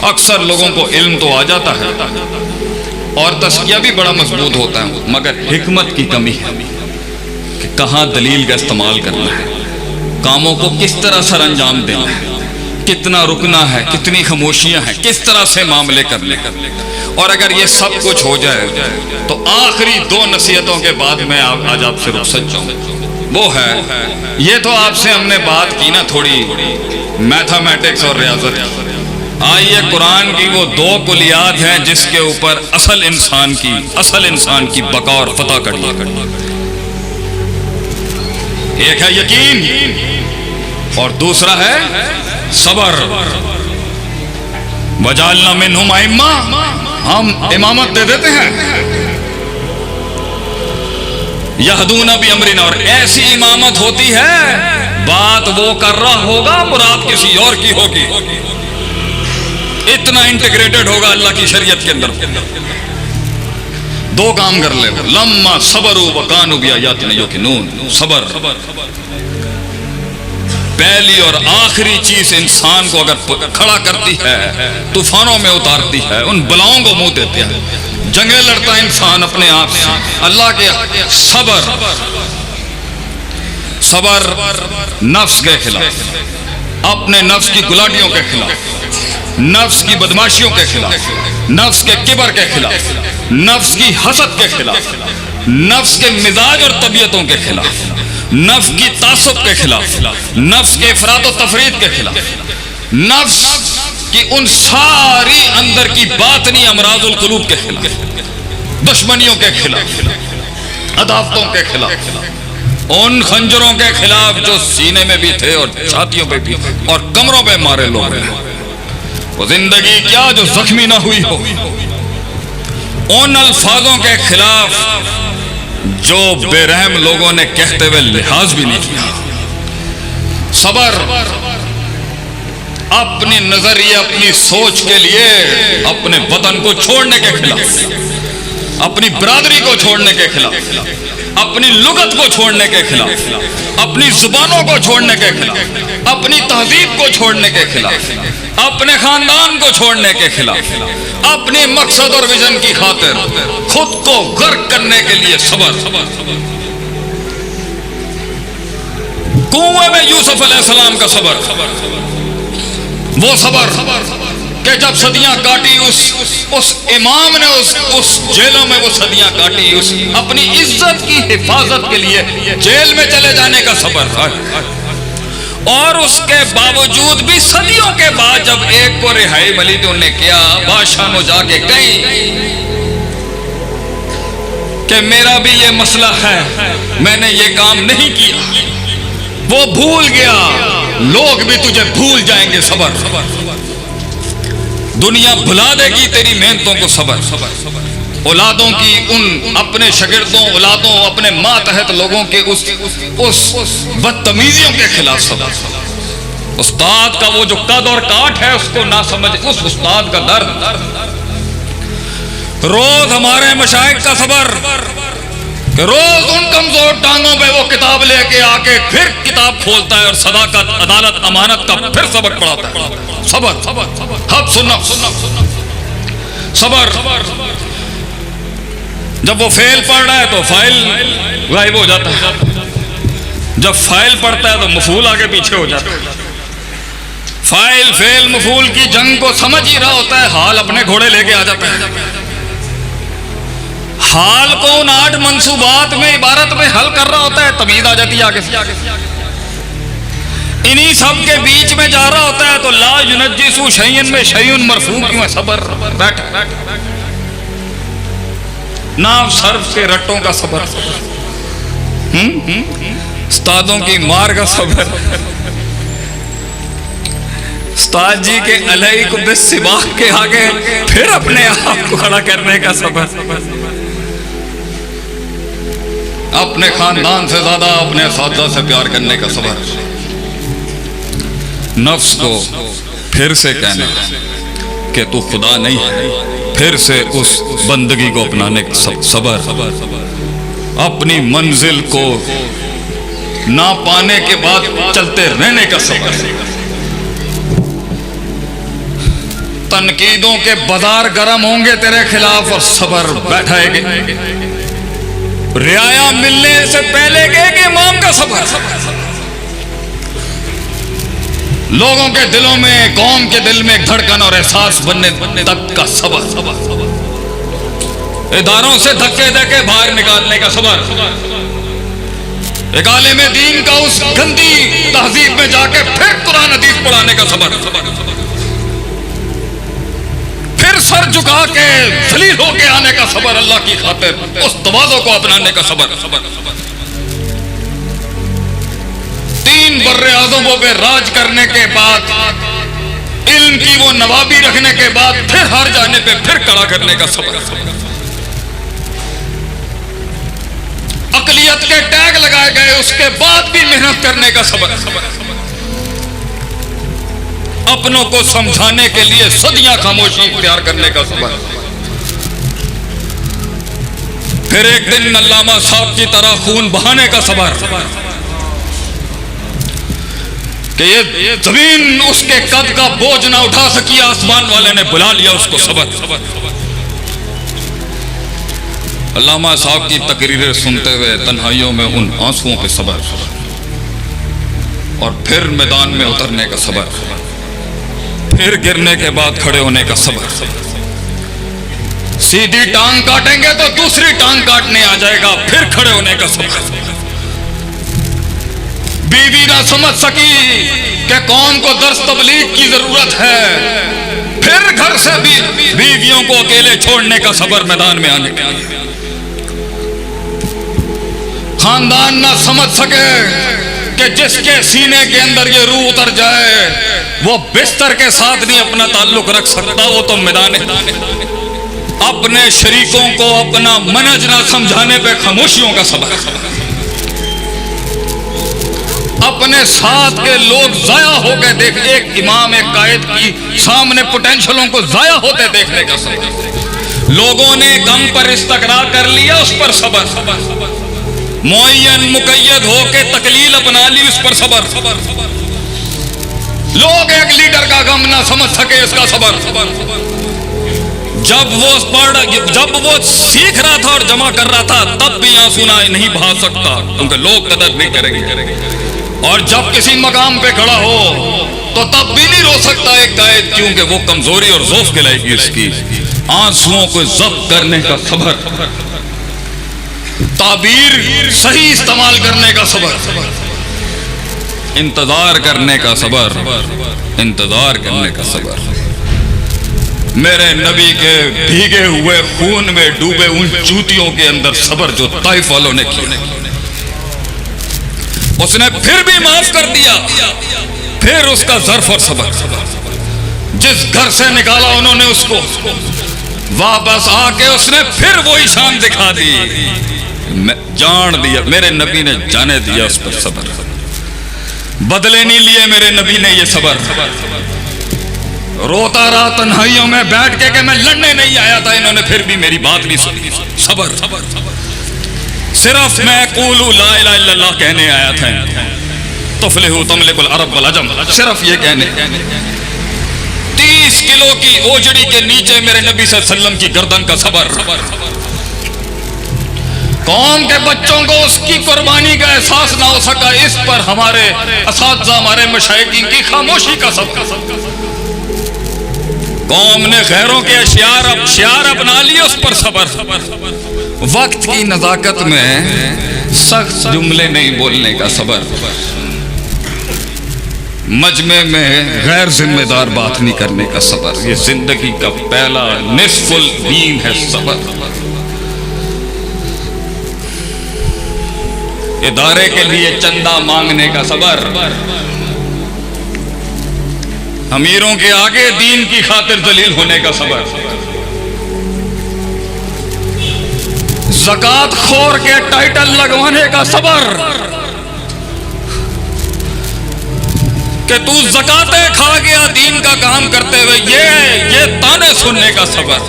अक्सर लोगों को इल्म तो आ जाता है और तस्किया भी बड़ा मजबूत होता है, मगर हिकमत की कमी है कि कहाँ दलील का इस्तेमाल करना है, कामों को किस तरह सर अंजाम देना है, कितना रुकना है, कितनी खामोशियां हैं, किस तरह से मामले करने। और अगर ये सब कुछ हो जाए तो आखिरी 2 नसीहतों के बाद मैं आज आपसे रुखसत चाहूँ। वो है, ये तो आपसे हमने बात की ना थोड़ी मैथमेटिक्स और रियाजत। आइए कुरान की वो 2 कुलियात हैं जिसके ऊपर असल इंसान की बका और फतह कड़ी। एक है यकीन और दूसरा है सबर। वजालना मिनहुम अइम्मा, हम इमामत दे देते हैं, यहदूना भी अमरिना, और ऐसी इमामत होती है बात वो कर रहा होगा मुराद किसी और की होगी। इतना इंटीग्रेटेड होगा अल्लाह की शरीयत के अंदर। 2 काम कर ले, लम्मा सबरू व कानू बिआयातिना युकिनून। सबर पहली और आखिरी चीज इंसान को अगर खड़ा करती है, तूफानों में उतारती है, उन बलाओं को मुंह देते हैं, जंगे लड़ता है इंसान अपने आप से, अल्लाह के सबर नफ्स के खिलाफ, अपने नफ्स की गुलाटियों के खिलाफ, नफ्स की बदमाशियों के खिलाफ, नफ्स के किबर के खिलाफ, नफ्स की हसद के खिलाफ, नफ्स के मिजाज और तबीयतों के खिलाफ, नफ्स की तासुब के खिलाफ, नफ्स के इफरात और तफरीद के खिलाफ, नफ्स की उन सारी अंदर की बातनी अमराजुल कुलूब के खिलाफ, दुश्मनियों के खिलाफ, अदावतों के खिलाफ, उन खंजरों के खिलाफ जो सीने में भी थे और छातियों पे भी और कमरों पे मारे लोग हैं। वो जिंदगी क्या जो जख्मी ना हुई हो, उन अल्फाजों के खिलाफ जो बेरहम लोगों ने कहते हुए लिहाज भी नहीं किया। सबर अपनी नजरिए, अपनी सोच के लिए अपने वतन को छोड़ने के खिलाफ, अपनी बरादरी को छोड़ने के खिलाफ, अपनी लुगत को छोड़ने के खिलाफ, अपनी जुबानों को छोड़ने के खिलाफ, अपनी तहजीब को छोड़ने के खिलाफ, अपने खानदान को छोड़ने के खिलाफ, अपने मकसद और विजन की खातिर खुद को गर्क करने के लिए सबर। कुएं में यूसुफ अलैहिस्सलाम का सबर, वो सबर कि जब सदियां काटी उस इमाम ने उस जेलों में वो सदियां काटी, उस अपनी इज्जत की हिफाजत के लिए जेल में चले जाने का सबर। और उसके बावजूद भी सदियों के बाद जब एक को रिहाई मिली तो उन्हें क्या बादशाह ने जाके कही कि मेरा भी ये मसला है, मैंने ये काम नहीं किया, वो भूल गया, लोग भी तुझे भूल जाएंगे। सबर, दुनिया भुला देगी तेरी मेहनतों को। सबर, औलादों की उन अपने शागिर्दों, औलादों, अपने मातहत लोगों के उस बदतमीजियों के खिलाफ सबर। उस्ताद का वो जो कद और काट है उसको ना समझ, उस उस्ताद का दर्द। रोज हमारे मशाइख का सबर, रोज उन कमजोर टांगों पे वो किताब लेके आके फिर किताब खोलता है और सदाकत, अदालत, अमानत का फिर सबक पढ़ाता है। सबर, हब सुनना, सबर। जब वो फेल पढ़ रहा है तो फाइल गायब हो जाता है, जब फाइल पढ़ता है तो मफूल आगे पीछे हो जाता है। फाइल फेल मफूल की जंग को समझ ही रहा होता है, हाल अपने घोड़े लेके आ जाता है। हाल को उन 8 मंसूबात में, इबारत में हल कर रहा होता है, तमीज आ जाती है आगे से। इन्हीं सब के बीच में जा रहा होता है तो ला युनज्जिसु शैयन में शैयुन मरफू क्यों है। सबर, बैठ नाव सर्फ के रट्टों का सबर, उस्तादों की मार का सबर, उस्ताद जी के अलई को बेसिबाह के आगे फिर अपने आप को खड़ा करने का सबर, अपने खानदान से ज्यादा अपने असातिज़ा से प्यार करने का सबर, नफ्स को फिर से कहने कि तू खुदा नहीं है, फिर से उस बंदगी को अपनाने का सबर, अपनी मंजिल को ना पाने के बाद चलते रहने का सबर। तनकीदों के बाजार गर्म होंगे तेरे खिलाफ और सबर बैठाएंगे। रियाया मिलने से पहले के इमाम का सबर, लोगों के दिलों में, कौम के दिल में एक धड़कन और एहसास बनने तक का सबर, इदारों से धक्के देके बाहर निकालने का सबर, एक आलिम दीन का उस गंदी तहजीब में जाके फिर कुरान हदीस पढ़ाने का सबर, फिर सर झुका के जलील होके आने का सबर, अल्लाह की खातिर उस तवाज़ो को अपनाने का सबर, 3 बर्रे आज़मों पे राज करने के बाद, इल्म की वो नवाबी रखने के बाद फिर हार जाने पे फिर कड़ा करने का सबर, अकलियत के टैग लगाए गए उसके बाद भी मेहनत करने का सबर, अपनों को समझाने के लिए सदियां खामोशी इख्तियार करने का सबर, फिर एक दिन अल्लामा साहब की तरह खून बहाने का सबर कि ये जमीन उसके कद का बोझ ना उठा सकी, आसमान वाले ने बुला लिया उसको सबर। अल्लामा साहब की तकरीरें सुनते हुए तन्हाइयों में उन आंसुओं पे सबर, और फिर मैदान में उतरने का सबर, फिर गिरने के बाद खड़े होने का सबर, सीधी टांग काटेंगे तो दूसरी टांग काटने आ जाएगा, फिर खड़े होने का सबर, बीवी ना समझ सकी कि कौम को दर्स तबलीग की जरूरत है, फिर घर से भी बीवियों को अकेले छोड़ने का सबर, मैदान में आने का, खानदान ना समझ सके कि जिसके सीने के अंदर ये रूह उतर जाए वो बिस्तर के साथ नहीं अपना ताल्लुक रख सकता, वो तो मैदान, अपने शरीकों को अपना मनज ना समझाने पे खामोशियों का सबर, अपने साथ के लोग जाया हो गए देख, एक इमाम एक कायद की सामने पोटेंशियलों को जाया होते देखने का सबर, लोगों ने गम पर इस्तकरार कर लिया उस पर सबर, मुअय्यन मुकय्यद होके तकलील अपना ली उस पर सबर, लोग एक लीडर का गम ना समझ सके इसका सबर, जब वो सीख रहा था और जमा कर रहा था तब भी आंसू नहीं बहा सकता क्योंकि लोग कदर नहीं करेंगे, और जब किसी मकाम पे खड़ा हो तो तब भी नहीं रो सकता एक कायद, क्योंकि वो कमजोरी और ज़ौफ़ कहलाएगी इसकी, आंसुओं को ज़ब्त करने का सबर, ताबीर सही इस्तेमाल करने का सबर, इंतजार करने का सबर, इंतजार करने का सबर, मेरे नबी के भीगे हुए खून में डूबे उन जूतियों के अंदर सबर जो ताइफ वालों ने किया, उसने फिर भी माफ कर दिया, फिर उसका ज़र्फ और सबर, जिस घर से निकाला उन्होंने उसको वापस आके उसने फिर वही शान दिखा दी, जान दिया, मेरे नबी ने जाने दिया उस पर सबर, बदले नहीं लिए मेरे नबी ने ये सबर, रोता रहा तन्हाइयों में बैठ के कि मैं लड़ने नहीं आया था, इन्होंने फिर भी मेरी बात नहीं सुनी, सबर, सिर्फ मैं कूलू ला इलाहा इल्लल्लाह कहने आया था, तुफलिहू तमलिकुल अरब वल अजम, सिर्फ ये कहने, 30 किलो की ओजड़ी के नीचे मेरे नबी सल्लल्लाहु अलैहि वसल्लम की गर्दन का सबर, कौम के बच्चों को उसकी कुर्बानी का एहसास ना हो सका, इस पर हमारे असातिज़ा हमारे मशाइखीन की खामोशी का सबर, कौम ने गैरों के शियार अपना लिए उस पर सबर, वक्त की नज़ाकत में सख्त जुमले नहीं बोलने का सबर, मजमे में गैर जिम्मेदार बात नहीं करने का सबर, ये जिंदगी का पहला निस्फुल दीन है सबर, इदारे के लिए चंदा मांगने का सबर, अमीरों के आगे दीन की खातिर दलील होने का सबर, ज़कात खोर के टाइटल लगवाने का सबर कि तू ज़कातें खा गया दीन का काम करते हुए, ये ताने सुनने का सबर,